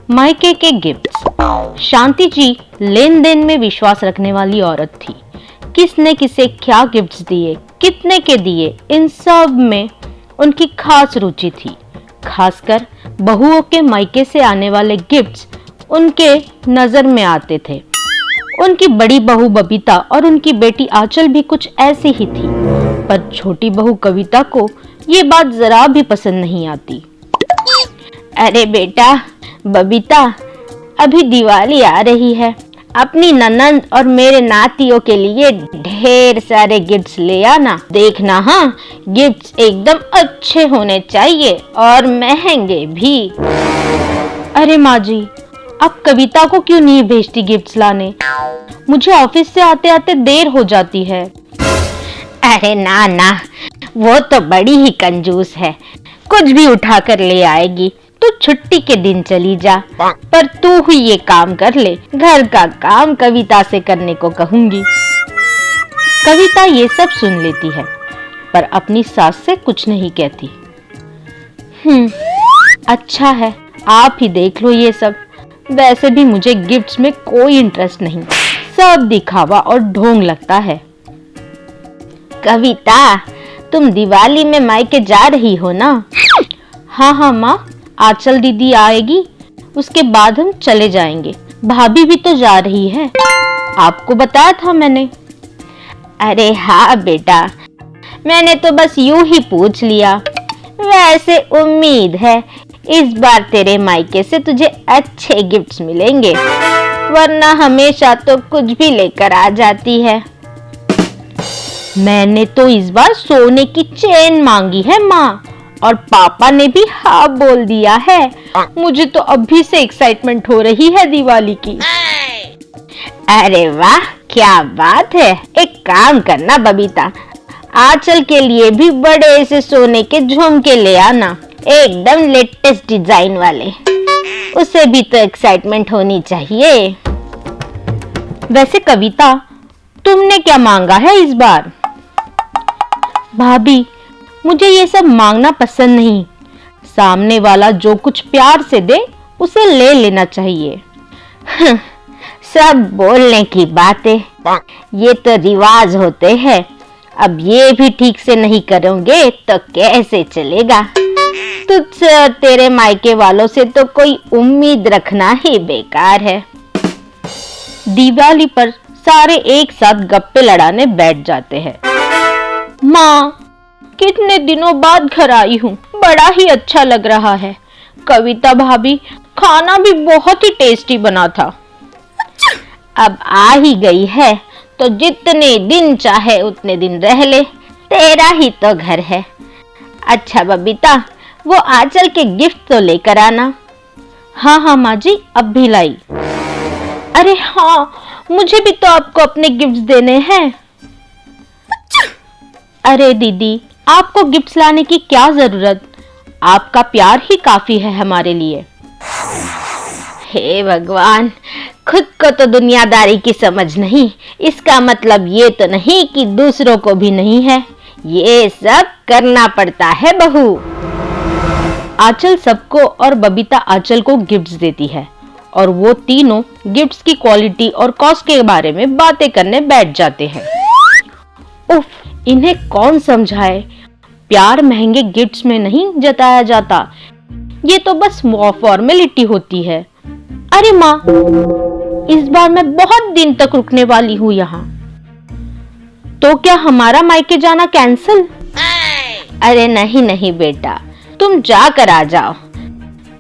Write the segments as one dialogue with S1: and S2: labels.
S1: मायके के गिफ्ट्स। शांति जी लेन देन में विश्वास रखने वाली औरत थी। किसने किसे क्या गिफ्ट्स दिए, कितने के दिए, इन सब में उनकी खास रुचि थी। खासकर बहुओं के मायके से आने वाले गिफ्ट्स उनके नजर में आते थे। उनकी बड़ी बहू बबीता और उनकी बेटी आंचल भी कुछ ऐसी ही थी, पर छोटी बहू कविता को ये बात जरा भी पसंद नहीं आती। अरे बेटा बबीता, अभी दिवाली आ रही है, अपनी ननंद और मेरे नातियों के लिए ढेर सारे गिफ्ट्स ले आना। देखना हाँ, गिफ्ट्स एकदम अच्छे होने चाहिए और महंगे भी। अरे माँ जी, आप कविता को क्यों नहीं भेजती गिफ्ट्स लाने? मुझे ऑफिस से आते आते देर हो जाती है।
S2: अरे ना ना, वो तो बड़ी ही कंजूस है, कुछ भी उठा कर ले आएगी। तू छुट्टी के दिन चली जा, पर तू ही ये काम कर ले। घर का काम कविता से करने को कहूंगी।
S1: कविता ये सब सुन लेती है, पर अपनी सास से कुछ नहीं कहती। अच्छा है, आप ही देख लो ये सब। वैसे भी मुझे गिफ्ट्स में कोई इंटरेस्ट नहीं, सब दिखावा और ढोंग लगता है।
S2: कविता, तुम दिवाली में मायके जा रही हो ना?
S1: हाँ माँ, आंचल दीदी आएगी, उसके बाद हम चले जाएंगे। भाभी भी तो जा रही है, आपको बताया था मैंने।
S2: अरे हाँ बेटा, मैंने तो बस यूं ही पूछ लिया। वैसे उम्मीद है इस बार तेरे मायके से तुझे अच्छे गिफ्ट्स मिलेंगे, वरना हमेशा तो कुछ भी लेकर आ जाती है।
S1: मैंने तो इस बार सोने की चेन मांगी है माँ, और पापा ने भी हाँ बोल दिया है। मुझे तो अभी से एक्साइटमेंट हो रही है दिवाली की।
S2: अरे वाह, क्या बात है। एक काम करना बबीता, आंचल के लिए भी बड़े से सोने के झुमके ले आना, एकदम लेटेस्ट डिजाइन वाले। उसे भी तो एक्साइटमेंट होनी चाहिए।
S1: वैसे कविता, तुमने क्या मांगा है इस बार? भाभी, मुझे ये सब मांगना पसंद नहीं। सामने वाला जो कुछ प्यार से दे उसे ले लेना चाहिए।
S2: सब बोलने की बातें, ये तो रिवाज होते हैं। अब ये भी ठीक से नहीं करोगे तो कैसे चलेगा? तुझसे और तेरे मायके वालों से तो कोई उम्मीद रखना ही बेकार है।
S1: दिवाली पर सारे एक साथ गप्पे लड़ाने बैठ जाते हैं। माँ, कितने दिनों बाद घर आई हूँ, बड़ा ही अच्छा लग रहा है। कविता भाभी, खाना भी बहुत ही टेस्टी बना था।
S2: अब आ ही गई है तो जितने दिन चाहे उतने दिन रह ले, तेरा ही तो घर है। अच्छा बबीता, वो आंचल के गिफ्ट तो लेकर आना।
S1: हाँ माँ जी, अब भी लाई। अरे हाँ, मुझे भी तो आपको अपने गिफ्ट्स देने हैं। अरे दीदी, आपको गिफ्ट्स लाने की क्या जरूरत? आपका प्यार ही काफी है हमारे लिए।
S2: हे भगवान, खुद को तो दुनियादारी की समझ नहीं, इसका मतलब ये तो नहीं कि दूसरों को भी नहीं है। ये सब करना पड़ता है बहू।
S1: आंचल सबको और बबीता आंचल को गिफ्ट्स देती है, और वो तीनों गिफ्ट्स की क्वालिटी और कॉस्ट के बारे में बातें करने बैठ जाते हैं। उफ, इन्हें कौन समझाए? प्यार महंगे गिफ्ट्स में नहीं जताया जाता, ये तो बस फॉर्मेलिटी होती है। अरे माँ, इस बार मैं बहुत दिन तक रुकने वाली हूँ यहाँ, तो क्या हमारा मायके जाना कैंसिल?
S2: अरे नहीं नहीं बेटा, तुम जाकर आ जाओ,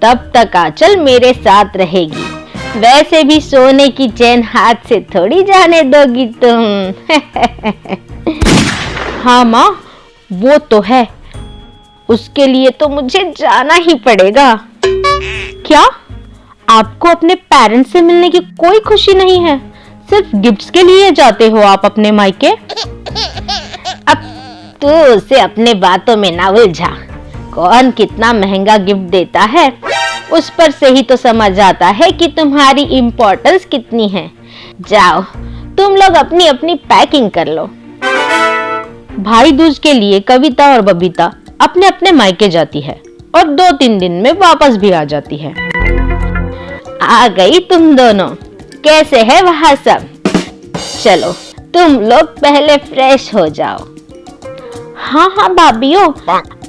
S2: तब तक आंचल मेरे साथ रहेगी। वैसे भी सोने की चेन हाथ से थोड़ी जाने दोगी तुम।
S1: हाँ माँ, वो तो है, उसके लिए तो मुझे जाना ही पड़ेगा। क्या आपको अपने पेरेंट्स से मिलने की कोई खुशी नहीं है? सिर्फ गिफ्ट्स के लिए जाते हो आप अपने मायके?
S2: अब तू उसे अपने बातों में ना उलझा। कौन कितना महंगा गिफ्ट देता है, उस पर से ही तो समझ आता है कि तुम्हारी इम्पोर्टेंस कितनी है। जाओ, तुम लोग अपनी अपनी पैकिंग कर लो।
S1: भाई दूज के लिए कविता और बबीता अपने अपने मायके जाती है और 2-3 दिन में वापस भी आ जाती है।
S2: आ गई तुम दोनों। कैसे है वहां सब? चलो तुम लोग पहले फ्रेश हो जाओ।
S1: हाँ हाँ भाभियों,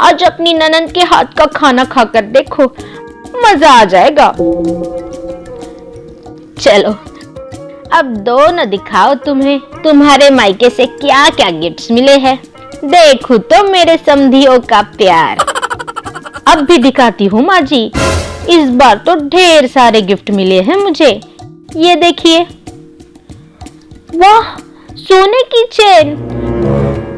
S1: आज अपनी ननद के हाथ का खाना खाकर देखो, मजा आ जाएगा।
S2: चलो अब दोनों दिखाओ तुम्हें तुम्हारे मायके से क्या क्या गिफ्ट्स मिले हैं। देखो तो मेरे समधियों का प्यार।
S1: अब भी दिखाती हूँ माँ जी। इस बार तो ढेर सारे गिफ्ट मिले हैं मुझे। ये देखिए, वाह, सोने की चेन।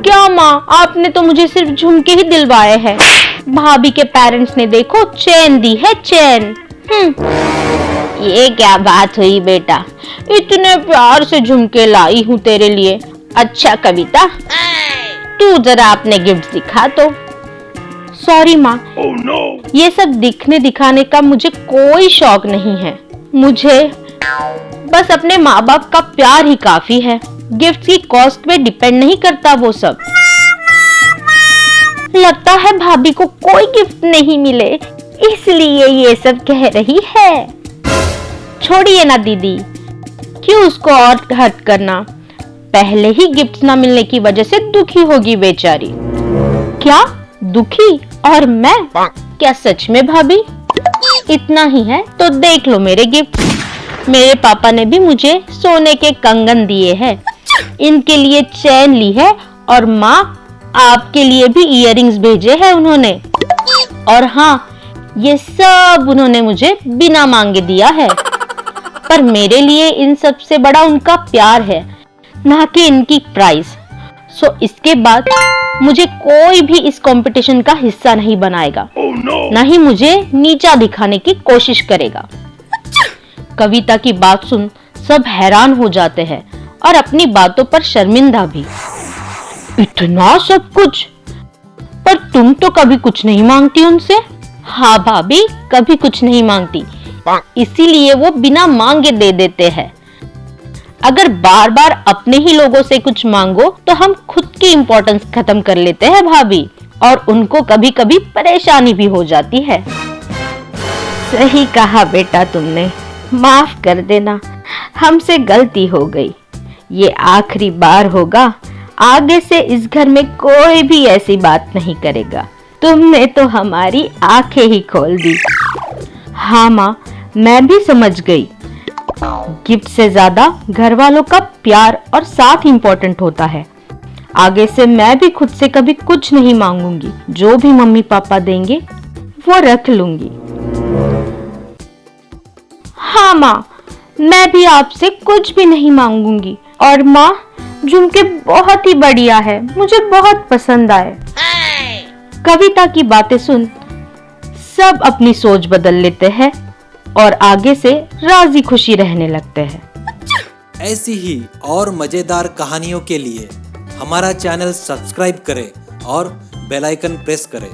S1: क्या माँ, आपने तो मुझे सिर्फ झुमके ही दिलवाए हैं। भाभी के पेरेंट्स ने देखो चेन दी है, चेन।
S2: ये क्या बात हुई बेटा?
S1: इतने प्यार से झुमके लाई हूँ तेरे लिए।
S2: अच्छा कविता, तू जरा अपने गिफ्ट दिखा तो।
S1: सॉरी माँ, ये सब दिखने दिखाने का मुझे कोई शौक नहीं है। मुझे बस अपने माँ बाप का प्यार ही काफी है। गिफ्ट की कॉस्ट पे डिपेंड नहीं करता वो सब। लगता है भाभी को कोई गिफ्ट नहीं मिले, इसलिए ये सब कह रही है। छोड़िए ना दीदी, क्यों उसको और हर्ट करना। पहले ही गिफ्ट ना मिलने की वजह से दुखी होगी बेचारी। क्या दुखी? और मैं? क्या सच में भाभी? इतना ही है तो देख लो मेरे गिफ्ट। मेरे पापा ने भी मुझे सोने के कंगन दिए हैं। इनके लिए चैन ली है, और माँ आपके लिए भी इयररिंग्स भेजे हैं उन्होंने। और हाँ, ये सब उन्होंने मुझे बिना मांगे दिया है। पर मेरे लिए इन सब से बड़ा उनका प्यार है, ना कि इनकी प्राइस। सो इसके बाद मुझे कोई भी इस कंपटीशन का हिस्सा नहीं बनाएगा। ना ही मुझे नीचा दिखाने की कोशिश करेगा। कविता की बात सुन सब हैरान हो जाते हैं और अपनी बातों पर शर्मिंदा भी। इतना सब कुछ, पर तुम तो कभी कुछ नहीं मांगती उनसे। हाँ भाभी, कभी कुछ नहीं मांगती, इसीलिए वो बिना मांगे दे देते हैं। अगर बार बार अपने ही लोगों से कुछ मांगो तो हम खुद की इम्पोर्टेंस खत्म कर लेते हैं भाभी, और उनको कभी कभी परेशानी भी हो जाती है।
S2: सही कहा बेटा तुमने, माफ कर देना, हमसे गलती हो गई। ये आखिरी बार होगा, आगे से इस घर में कोई भी ऐसी बात नहीं करेगा। तुमने तो हमारी आंखें ही खोल दी।
S1: हाँ माँ, मैं भी समझ गई। गिफ्ट से ज्यादा घर वालों का प्यार और साथ इम्पोर्टेंट होता है। आगे से मैं भी खुद से कभी कुछ नहीं मांगूंगी। जो भी मम्मी पापा देंगे वो रख लूंगी। हाँ माँ, मैं भी आपसे कुछ भी नहीं मांगूंगी। और माँ, झुमके बहुत ही बढ़िया है, मुझे बहुत पसंद आए। कविता की बातें सुन सब अपनी सोच बदल लेते हैं और आगे से राजी खुशी रहने लगते हैं।
S3: ऐसी ही और मजेदार कहानियों के लिए हमारा चैनल सब्सक्राइब करें और बेल आइकन प्रेस करें।